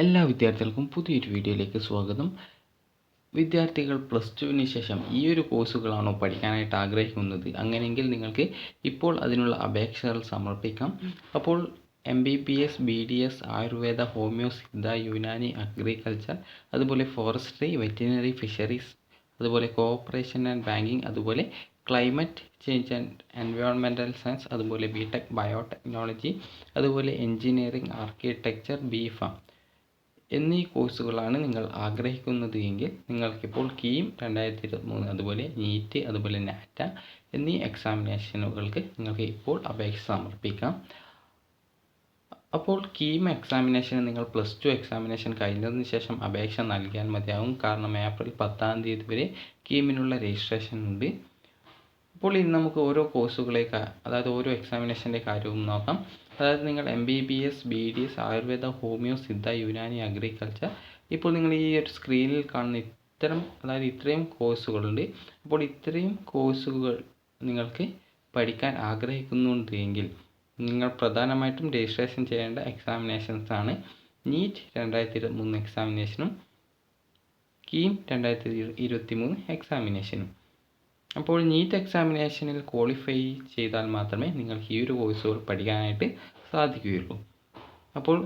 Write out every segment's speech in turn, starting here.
എല്ലാ വിദ്യാർത്ഥികൾക്കും പുതിയൊരു വീഡിയോയിലേക്ക് സ്വാഗതം. വിദ്യാർത്ഥികൾ +2-ന് ശേഷം ഈ ഒരു കോഴ്സുകളാണോ പഠിക്കാനായിട്ട് ആഗ്രഹിക്കുന്നത്? അങ്ങനെയെങ്കിൽ നിങ്ങൾക്ക് ഇപ്പോൾ അതിനുള്ള അപേക്ഷകൾ സമർപ്പിക്കാം. അപ്പോൾ MBBS, BDS, Ayurveda, homeo, Siddha, Unani, agriculture, അതുപോലെ ഫോറസ്ട്രി, വെറ്റിനറി, ഫിഷറീസ്, അതുപോലെ കോഓപ്പറേഷൻ ആൻഡ് ബാങ്കിങ്, അതുപോലെ climate change and environmental science, അതുപോലെ BTech ബയോടെക്നോളജി, അതുപോലെ എഞ്ചിനീയറിംഗ്, ആർക്കിടെക്ചർ, BPharm എന്നീ കോഴ്സുകളാണ് നിങ്ങൾ ആഗ്രഹിക്കുന്നത് എങ്കിൽ നിങ്ങൾക്കിപ്പോൾ KEAM 2023, അതുപോലെ നീറ്റ്, അതുപോലെ നാറ്റ എന്നീ എക്സാമിനേഷനുകൾക്ക് നിങ്ങൾക്ക് ഇപ്പോൾ അപേക്ഷ സമർപ്പിക്കാം. അപ്പോൾ KEAM എക്സാമിനേഷന് നിങ്ങൾ +2 എക്സാമിനേഷൻ കഴിഞ്ഞതിന് ശേഷം അപേക്ഷ നൽകിയാൽ മതിയാകും. കാരണം ഏപ്രിൽ 10 വരെ KEAMനുള്ള രജിസ്ട്രേഷൻ ഉണ്ട്. അപ്പോൾ ഇനി നമുക്ക് ഓരോ കോഴ്സുകളേക്ക്, അതായത് ഓരോ എക്സാമിനേഷൻ്റെ കാര്യവും നോക്കാം. അതായത് നിങ്ങൾ MBBS, BDS, Ayurveda, homeo, Siddha, Unani, agriculture, ഇപ്പോൾ നിങ്ങൾ ഈ ഒരു സ്ക്രീനിൽ കാണുന്ന ഇത്രയും കോഴ്സുകളുണ്ട്. അപ്പോൾ ഇത്രയും കോഴ്സുകൾ നിങ്ങൾക്ക് പഠിക്കാൻ ആഗ്രഹിക്കുന്നുണ്ട് എങ്കിൽ നിങ്ങൾ പ്രധാനമായിട്ടും രജിസ്ട്രേഷൻ ചെയ്യേണ്ട എക്സാമിനേഷൻസ് ആണ് നീറ്റ് 2023 എക്സാമിനേഷനും KEAM 2023 എക്സാമിനേഷനും. അപ്പോൾ നീറ്റ് എക്സാമിനേഷനിൽ ക്വാളിഫൈ ചെയ്താൽ മാത്രമേ നിങ്ങൾക്ക് ഈ ഒരു കോഴ്സുകൾ പഠിക്കാനായിട്ട് സാധിക്കുകയുള്ളൂ. അപ്പോൾ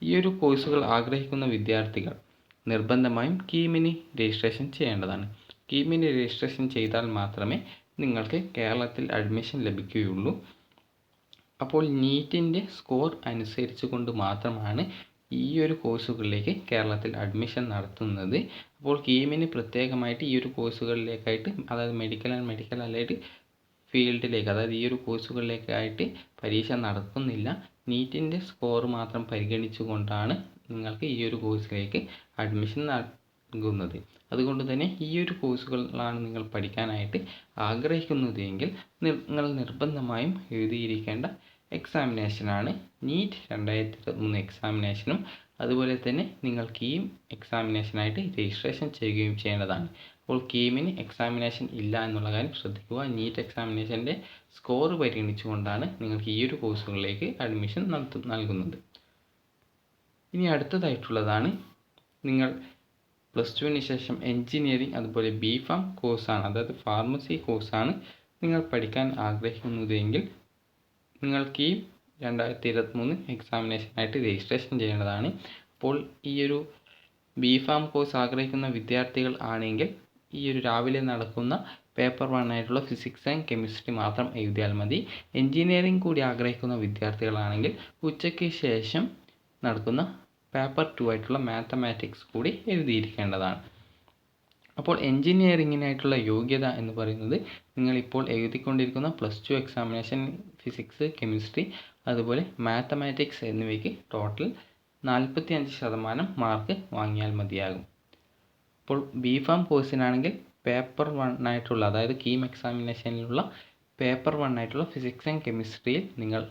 ഈ ഒരു കോഴ്സുകൾ ആഗ്രഹിക്കുന്ന വിദ്യാർത്ഥികൾ നിർബന്ധമായും KEAMന് രജിസ്ട്രേഷൻ ചെയ്യേണ്ടതാണ്. KEAMന് രജിസ്ട്രേഷൻ ചെയ്താൽ മാത്രമേ നിങ്ങൾക്ക് കേരളത്തിൽ അഡ്മിഷൻ ലഭിക്കുകയുള്ളൂ. അപ്പോൾ നീറ്റിൻ്റെ സ്കോർ അനുസരിച്ച് കൊണ്ട് മാത്രമാണ് ഈ ഒരു കോഴ്സുകളിലേക്ക് കേരളത്തിൽ അഡ്മിഷൻ നടത്തുന്നത്. അപ്പോൾ KEAMന് പ്രത്യേകമായിട്ട് ഈ ഒരു കോഴ്സുകളിലേക്കായിട്ട്, അതായത് മെഡിക്കൽ ആൻഡ് മെഡിക്കൽ അലൈഡ് ഫീൽഡിലേക്ക്, അതായത് ഈ ഒരു കോഴ്സുകളിലേക്കായിട്ട് പരീക്ഷ നടത്തുന്നില്ല. നീറ്റിൻ്റെ സ്കോർ മാത്രം പരിഗണിച്ചുകൊണ്ടാണ് നിങ്ങൾക്ക് ഈ ഒരു കോഴ്സിലേക്ക് അഡ്മിഷൻ നൽകുന്നത്. അതുകൊണ്ട് തന്നെ ഈ ഒരു കോഴ്സുകളാണ് നിങ്ങൾ പഠിക്കാനായിട്ട് ആഗ്രഹിക്കുന്നത് എങ്കിൽ നിങ്ങൾ നിർബന്ധമായും എഴുതിയിരിക്കേണ്ട എക്സാമിനേഷനാണ് നീറ്റ് 2023 എക്സാമിനേഷനും. അതുപോലെ തന്നെ നിങ്ങൾ KEAM എക്സാമിനേഷനായിട്ട് രജിസ്ട്രേഷൻ ചെയ്യുകയും ചെയ്യേണ്ടതാണ്. അപ്പോൾ KEAMന് എക്സാമിനേഷൻ ഇല്ല എന്നുള്ള കാര്യം ശ്രദ്ധിക്കുക. നീറ്റ് എക്സാമിനേഷൻ്റെ സ്കോർ പരിഗണിച്ചുകൊണ്ടാണ് നിങ്ങൾക്ക് ഈ ഒരു കോഴ്സുകളിലേക്ക് അഡ്മിഷൻ നൽകുന്നത്. ഇനി അടുത്തതായിട്ടുള്ളതാണ് നിങ്ങൾ +2-ന് ശേഷം എഞ്ചിനീയറിംഗ്, അതുപോലെ BPharm കോഴ്സാണ്, അതായത് ഫാർമസി കോഴ്സാണ് നിങ്ങൾ പഠിക്കാൻ ആഗ്രഹിക്കുന്നത് എങ്കിൽ നിങ്ങൾ KEAM 2023 എക്സാമിനേഷനായിട്ട് രജിസ്ട്രേഷൻ ചെയ്യേണ്ടതാണ്. അപ്പോൾ ഈ ഒരു BPharm കോഴ്സ് ആഗ്രഹിക്കുന്ന വിദ്യാർത്ഥികൾ ആണെങ്കിൽ ഈ ഒരു രാവിലെ നടക്കുന്ന പേപ്പർ 1 ആയിട്ടുള്ള ഫിസിക്സ് ആൻഡ് കെമിസ്ട്രി മാത്രം എഴുതിയാൽ മതി. എഞ്ചിനീയറിംഗ് കൂടി ആഗ്രഹിക്കുന്ന വിദ്യാർത്ഥികളാണെങ്കിൽ ഉച്ചയ്ക്ക് ശേഷം നടക്കുന്ന പേപ്പർ 2 ആയിട്ടുള്ള മാത്തമാറ്റിക്സ് കൂടി എഴുതിയിരിക്കേണ്ടതാണ്. അപ്പോൾ എഞ്ചിനീയറിങ്ങിനായിട്ടുള്ള യോഗ്യത എന്ന് പറയുന്നത് നിങ്ങളിപ്പോൾ എഴുതിക്കൊണ്ടിരിക്കുന്ന +2 എക്സാമിനേഷൻ ഫിസിക്സ്, കെമിസ്ട്രി, അതുപോലെ മാത്തമാറ്റിക്സ് എന്നിവയ്ക്ക് ടോട്ടൽ 45% മാർക്ക് വാങ്ങിയാൽ മതിയാകും. അപ്പോൾ BPharm കോഴ്സിനാണെങ്കിൽ പേപ്പർ 1 ആയിട്ടുള്ള, അതായത് KEAM എക്സാമിനേഷനിലുള്ള പേപ്പർ 1 ആയിട്ടുള്ള ഫിസിക്സ് ആൻഡ് കെമിസ്ട്രിയിൽ നിങ്ങൾ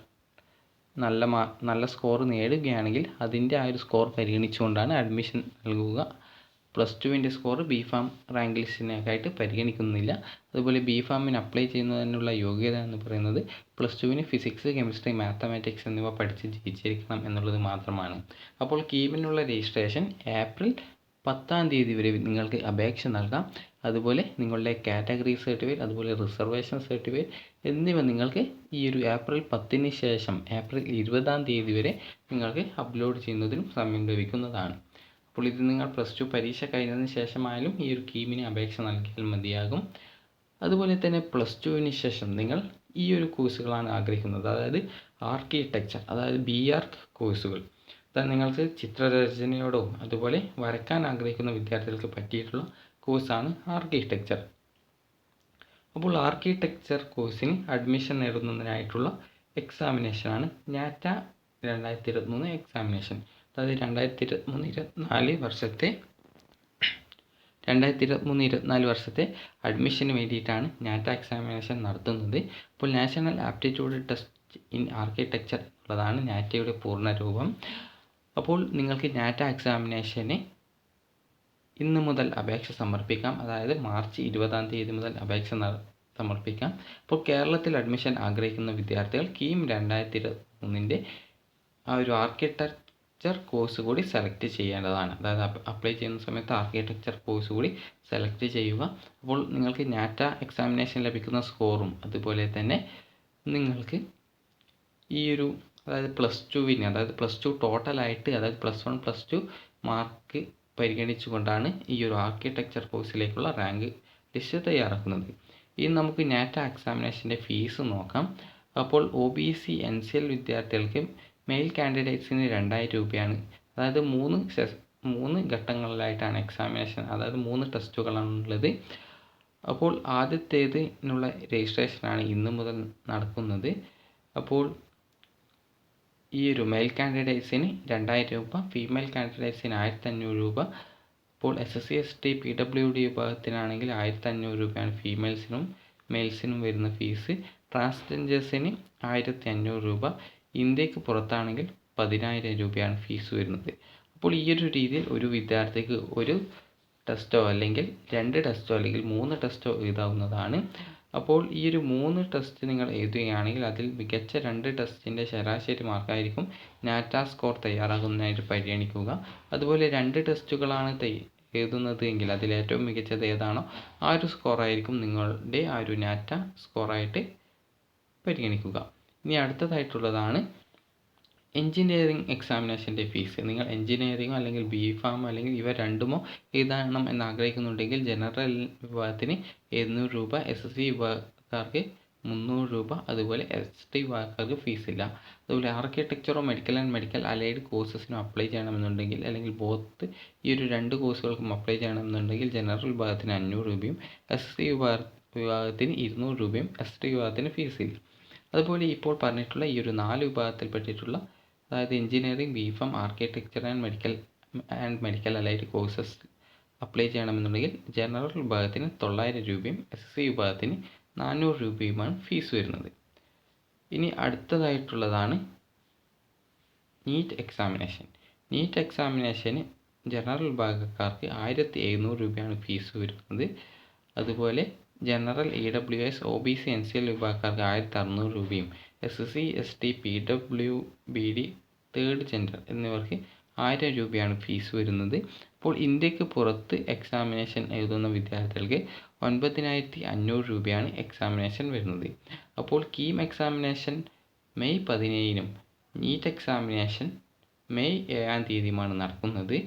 നല്ല സ്കോർ നേടുകയാണെങ്കിൽ അതിൻ്റെ ആ ഒരു സ്കോർ പരിഗണിച്ചുകൊണ്ടാണ് അഡ്മിഷൻ നൽകുക. +2-ൻ്റെ സ്കോർ BPharm റാങ്ക് ലിസ്റ്റിനേക്കായിട്ട് പരിഗണിക്കുന്നില്ല. അതുപോലെ BPharmന് അപ്ലൈ ചെയ്യുന്നതിനുള്ള യോഗ്യത എന്ന് പറയുന്നത് +2-ന് ഫിസിക്സ്, കെമിസ്ട്രി, മാത്തമാറ്റിക്സ് എന്നിവ പഠിച്ച് ജയിച്ചിരിക്കണം എന്നുള്ളത് മാത്രമാണ്. അപ്പോൾ KEAMനുള്ള രജിസ്ട്രേഷൻ ഏപ്രിൽ 10 വരെ നിങ്ങൾക്ക് അപേക്ഷ നൽകാം. അതുപോലെ നിങ്ങളുടെ കാറ്റഗറി സർട്ടിഫിക്കറ്റ്, അതുപോലെ റിസർവേഷൻ സർട്ടിഫിക്കറ്റ് എന്നിവ നിങ്ങൾക്ക് ഈ ഒരു ഏപ്രിൽ 10-ന് ശേഷം ഏപ്രിൽ 20 വരെ നിങ്ങൾക്ക് അപ്ലോഡ് ചെയ്യുന്നതിനും സമയം ലഭിക്കുന്നതാണ്. അപ്പോൾ ഇത് നിങ്ങൾ +2 പരീക്ഷ കഴിഞ്ഞതിന് ശേഷമായാലും ഈ ഒരു KEAMന് അപേക്ഷ നൽകിയാൽ മതിയാകും. അതുപോലെ തന്നെ +2-ന് ശേഷം നിങ്ങൾ ഈ ഒരു കോഴ്സുകളാണ് ആഗ്രഹിക്കുന്നത്, അതായത് ആർക്കിടെക്ചർ, അതായത് BArch കോഴ്സുകൾ. അതായത് നിങ്ങൾക്ക് ചിത്രരചനയോടോ അതുപോലെ വരയ്ക്കാൻ ആഗ്രഹിക്കുന്ന വിദ്യാർത്ഥികൾക്ക് പറ്റിയിട്ടുള്ള കോഴ്സാണ് ആർക്കിടെക്ചർ. അപ്പോൾ ആർക്കിടെക്ചർ കോഴ്സിന് അഡ്മിഷൻ നേടുന്നതിനായിട്ടുള്ള എക്സാമിനേഷനാണ് നാറ്റ 2023 എക്സാമിനേഷൻ. അതായത് 2023-24 വർഷത്തെ അഡ്മിഷന് വേണ്ടിയിട്ടാണ് നാറ്റ എക്സാമിനേഷൻ നടത്തുന്നത്. അപ്പോൾ national aptitude test in architecture എന്നുള്ളതാണ് നാറ്റയുടെ പൂർണ്ണരൂപം. അപ്പോൾ നിങ്ങൾക്ക് നാറ്റ എക്സാമിനേഷന് ഇന്ന് മുതൽ അപേക്ഷ സമർപ്പിക്കാം, അതായത് മാർച്ച് 20 മുതൽ അപേക്ഷ സമർപ്പിക്കാം. അപ്പോൾ കേരളത്തിൽ അഡ്മിഷൻ ആഗ്രഹിക്കുന്ന വിദ്യാർത്ഥികൾ KEAM 2023-ൻ്റെ ആ ഒരു ആർക്കിടെക്ചർ കോഴ്സ് കൂടി സെലക്ട് ചെയ്യേണ്ടതാണ്. അതായത് അപ്ലൈ ചെയ്യുന്ന സമയത്ത് ആർക്കിടെക്ചർ കോഴ്സ് കൂടി സെലക്ട് ചെയ്യുക. അപ്പോൾ നിങ്ങൾക്ക് നാറ്റ എക്സാമിനേഷൻ ലഭിക്കുന്ന സ്കോറും അതുപോലെ തന്നെ നിങ്ങൾക്ക് ഈ ഒരു അതായത് +2 അതായത് +2 ടോട്ടലായിട്ട് അതായത് +1 +2 മാർക്ക് പരിഗണിച്ചുകൊണ്ടാണ് ഈ ഒരു ആർക്കിടെക്ചർ കോഴ്സിലേക്കുള്ള റാങ്ക് ലിസ്റ്റ് തയ്യാറാക്കുന്നത്. ഇനി നമുക്ക് നാറ്റ എക്സാമിനേഷൻ്റെ ഫീസ് നോക്കാം. അപ്പോൾ OBC NCL വിദ്യാർത്ഥികൾക്ക് മെയിൽ കാൻഡിഡേറ്റ്സിന് 2000 രൂപയാണ്. അതായത് 3 ഘട്ടങ്ങളിലായിട്ടാണ് എക്സാമിനേഷൻ, അതായത് 3 ടെസ്റ്റുകളാണുള്ളത്. അപ്പോൾ ആദ്യത്തേതിനുള്ള രജിസ്ട്രേഷനാണ് ഇന്ന് മുതൽ നടക്കുന്നത്. അപ്പോൾ ഈ ഒരു മെയിൽ കാൻഡിഡേറ്റ്സിന് 2000 രൂപ, ഫീമെയിൽ കാൻഡിഡേറ്റ്സിന് 1500 രൂപ. അപ്പോൾ SSC ST PWD വിഭാഗത്തിനാണെങ്കിൽ 1500 രൂപയാണ് ഫീമെയിൽസിനും മെയിൽസിനും വരുന്ന ഫീസ്. ട്രാൻസ്ജെൻഡേഴ്സിന് 1500 രൂപ. ഇന്ത്യക്ക് പുറത്താണെങ്കിൽ 10000 രൂപയാണ് ഫീസ് വരുന്നത്. അപ്പോൾ ഈ ഒരു രീതിയിൽ ഒരു വിദ്യാർത്ഥിക്ക് ഒരു ടെസ്റ്റോ അല്ലെങ്കിൽ 2 ടെസ്റ്റോ അല്ലെങ്കിൽ 3 ടെസ്റ്റോ എഴുതാവുന്നതാണ്. അപ്പോൾ ഈ ഒരു 3 ടെസ്റ്റ് നിങ്ങൾ എഴുതുകയാണെങ്കിൽ അതിൽ മികച്ച 2 ടെസ്റ്റിൻ്റെ ശരാശരി മാർക്കായിരിക്കും നാറ്റ സ്കോർ തയ്യാറാകുന്നതിനായിട്ട് പരിഗണിക്കുക. അതുപോലെ 2 ടെസ്റ്റുകളാണ് എഴുതുന്നത് എങ്കിൽ അതിൽ ഏറ്റവും മികച്ചത് ഏതാണോ ആ ഒരു സ്കോറായിരിക്കും നിങ്ങളുടെ ആ ഒരു നാറ്റ സ്കോറായിട്ട് പരിഗണിക്കുക. ഇനി അടുത്തതായിട്ടുള്ളതാണ് എഞ്ചിനീയറിംഗ് എക്സാമിനേഷൻ്റെ ഫീസ്. നിങ്ങൾ എഞ്ചിനീയറിംഗോ അല്ലെങ്കിൽ BPharm അല്ലെങ്കിൽ ഇവ രണ്ടുമോ എഴുതണം എന്ന് ആഗ്രഹിക്കുന്നുണ്ടെങ്കിൽ ജനറൽ വിഭാഗത്തിന് 700 രൂപ, SSC വിഭാഗക്കാർക്ക് 300 രൂപ, അതുപോലെ ST വിഭാഗക്കാർക്ക് ഫീസില്ല. അതുപോലെ ആർക്കിടെക്ചറോ മെഡിക്കൽ ആൻഡ് മെഡിക്കൽ അലൈഡ് കോഴ്സസിനും അപ്ലൈ ചെയ്യണമെന്നുണ്ടെങ്കിൽ അല്ലെങ്കിൽ ബോത്ത് ഈ ഒരു 2 കോഴ്സുകൾക്കും അപ്ലൈ ചെയ്യണമെന്നുണ്ടെങ്കിൽ ജനറൽ വിഭാഗത്തിന് 500 രൂപയും SSC വിഭാഗത്തിന് 200 രൂപയും ST വിഭാഗത്തിന് ഫീസില്ല. അതുപോലെ ഇപ്പോൾ പറഞ്ഞിട്ടുള്ള ഈ ഒരു 4 വിഭാഗത്തിൽപ്പെട്ടിട്ടുള്ള അതായത് engineering, BPharm, architecture and medical allied courses apply ചെയ്യണമെന്നുണ്ടെങ്കിൽ ജനറൽ വിഭാഗത്തിന് 900 രൂപയും SSC വിഭാഗത്തിന് 400 രൂപയുമാണ് ഫീസ് വരുന്നത്. ഇനി അടുത്തതായിട്ടുള്ളതാണ് നീറ്റ് എക്സാമിനേഷൻ. നീറ്റ് എക്സാമിനേഷന് ജനറൽ വിഭാഗക്കാർക്ക് 1700 രൂപയാണ് ഫീസ് വരുന്നത്. അതുപോലെ ജനറൽ EWS OBC NCL വിഭാഗക്കാർക്ക് 1600 രൂപയും SSC ST PWBD third gender എന്നിവർക്ക് 1000 രൂപയാണ് ഫീസ് വരുന്നത്. അപ്പോൾ ഇന്ത്യക്ക് പുറത്ത് എക്സാമിനേഷൻ എഴുതുന്ന വിദ്യാർത്ഥികൾക്ക് 9500 രൂപയാണ് എക്സാമിനേഷൻ വരുന്നത്. അപ്പോൾ KEAM എക്സാമിനേഷൻ മെയ് 17-നും നീറ്റ് എക്സാമിനേഷൻ മെയ് 7-ാം തീയതിയുമാണ് നടക്കുന്നത്.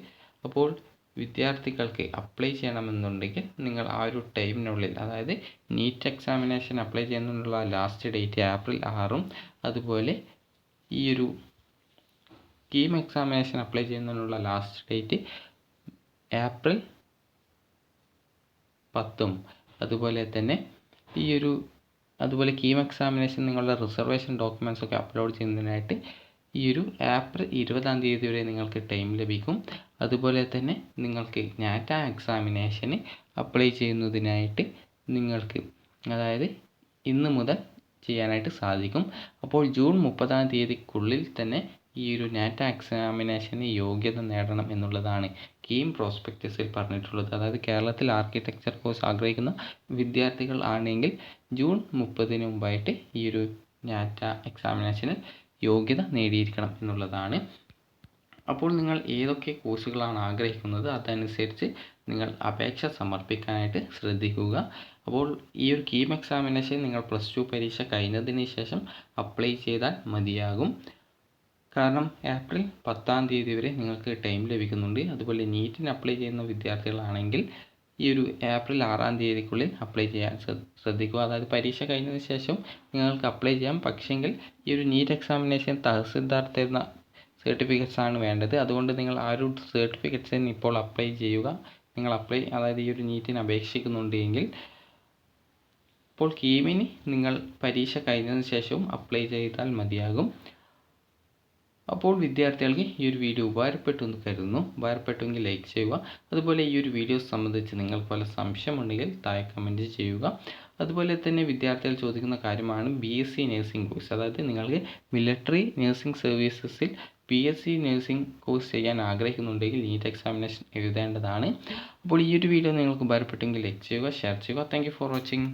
അപ്പോൾ വിദ്യാർത്ഥികൾക്ക് അപ്ലൈ ചെയ്യണമെന്നുണ്ടെങ്കിൽ നിങ്ങൾ ആ ഒരു ടൈമിനുള്ളിൽ, അതായത് നീറ്റ് എക്സാമിനേഷൻ അപ്ലൈ ചെയ്യുന്നതിനുള്ള ലാസ്റ്റ് ഡേറ്റ് ഏപ്രിൽ 6-ഉം അതുപോലെ ഈ ഒരു KEAM എക്സാമിനേഷൻ അപ്ലൈ ചെയ്യുന്നതിനുള്ള ലാസ്റ്റ് ഡേറ്റ് ഏപ്രിൽ 10-ഉം അതുപോലെ തന്നെ അതുപോലെ KEAM എക്സാമിനേഷൻ നിങ്ങളുടെ റിസർവേഷൻ ഡോക്യുമെൻറ്റ്സ് ഒക്കെ അപ്ലോഡ് ചെയ്യുന്നതിനായിട്ട് ഈ ഒരു ഏപ്രിൽ 20-ാം തീയതി വരെ നിങ്ങൾക്ക് ടൈം ലഭിക്കും. അതുപോലെ തന്നെ നിങ്ങൾക്ക് നാറ്റ എക്സാമിനേഷന് അപ്ലൈ ചെയ്യുന്നതിനായിട്ട് നിങ്ങൾക്ക് അതായത് ഇന്ന് മുതൽ ചെയ്യാനായിട്ട് സാധിക്കും. അപ്പോൾ ജൂൺ 30-ാം തീയതിക്കുള്ളിൽ തന്നെ ഈ ഒരു നാറ്റ എക്സാമിനേഷന് യോഗ്യത നേടണം എന്നുള്ളതാണ് KEAM പ്രോസ്പെക്ടസിൽ പറഞ്ഞിട്ടുള്ളത്. അതായത് കേരളത്തിൽ ആർക്കിടെക്ചർ കോഴ്സ് ആഗ്രഹിക്കുന്ന വിദ്യാർത്ഥികൾ ആണെങ്കിൽ ജൂൺ 30-ന് മുമ്പായിട്ട് ഈ ഒരു നാറ്റ എക്സാമിനേഷന് യോഗ്യത നേടിയിരിക്കണം എന്നുള്ളതാണ്. അപ്പോൾ നിങ്ങൾ ഏതൊക്കെ കോഴ്സുകളാണ് ആഗ്രഹിക്കുന്നത് അതനുസരിച്ച് നിങ്ങൾ അപേക്ഷ സമർപ്പിക്കാനായിട്ട് ശ്രദ്ധിക്കുക. അപ്പോൾ ഈ ഒരു KEAM എക്സാമിനേഷൻ നിങ്ങൾ +2 പരീക്ഷ കഴിഞ്ഞതിന് ശേഷം അപ്ലൈ ചെയ്താൽ മതിയാകും. കാരണം ഏപ്രിൽ 10-ാം തീയതി വരെ നിങ്ങൾക്ക് ടൈം ലഭിക്കുന്നുണ്ട്. അതുപോലെ നീറ്റിന് അപ്ലൈ ചെയ്യുന്ന വിദ്യാർത്ഥികളാണെങ്കിൽ ഈ ഒരു ഏപ്രിൽ 6-ാം തീയതിക്കുള്ളിൽ അപ്ലൈ ചെയ്യാൻ ശ്രദ്ധിക്കുക. അതായത് പരീക്ഷ കഴിഞ്ഞതിന് ശേഷം നിങ്ങൾക്ക് അപ്ലൈ ചെയ്യാം. പക്ഷേങ്കിൽ ഈ ഒരു നീറ്റ് എക്സാമിനേഷൻ തഹസിൽദാർ തരുന്ന സർട്ടിഫിക്കറ്റ്സ് ആണ് വേണ്ടത്. അതുകൊണ്ട് നിങ്ങൾ ആ ഒരു സർട്ടിഫിക്കറ്റ്സിന് ഇപ്പോൾ അപ്ലൈ ചെയ്യുക. നിങ്ങൾ അതായത് ഈ ഒരു നീറ്റിന് അപേക്ഷിക്കുന്നുണ്ട് എങ്കിൽ ഇപ്പോൾ KEAMന് നിങ്ങൾ പരീക്ഷ കഴിഞ്ഞതിന് ശേഷവും അപ്ലൈ ചെയ്താൽ മതിയാകും. അപ്പോൾ വിദ്യാർത്ഥികൾക്ക് ഈ ഒരു വീഡിയോ ഉപകാരപ്പെട്ടു എന്ന് കരുതുന്നു. ഉപകാരപ്പെട്ടുവെങ്കിൽ ലൈക്ക് ചെയ്യുക. അതുപോലെ ഈ ഒരു വീഡിയോ സംബന്ധിച്ച് നിങ്ങൾക്ക് വല്ല സംശയമുണ്ടെങ്കിൽ താഴെ കമൻറ്റ് ചെയ്യുക. അതുപോലെ തന്നെ വിദ്യാർത്ഥികൾ ചോദിക്കുന്ന കാര്യമാണ് BSc നഴ്സിംഗ് കോഴ്സ്. അതായത് നിങ്ങൾക്ക് മിലിറ്ററി നഴ്സിംഗ് സർവീസസിൽ BSc നഴ്സിംഗ് കോഴ്സ് ചെയ്യാൻ ആഗ്രഹിക്കുന്നുണ്ടെങ്കിൽ നീറ്റ് എക്സാമിനേഷൻ എഴുതേണ്ടതാണ്. അപ്പോൾ ഈ ഒരു വീഡിയോ നിങ്ങൾക്ക് ഉപകാരപ്പെട്ടെങ്കിൽ ലൈക്ക് ചെയ്യുക, ഷെയർ ചെയ്യുക. Thank you for watching.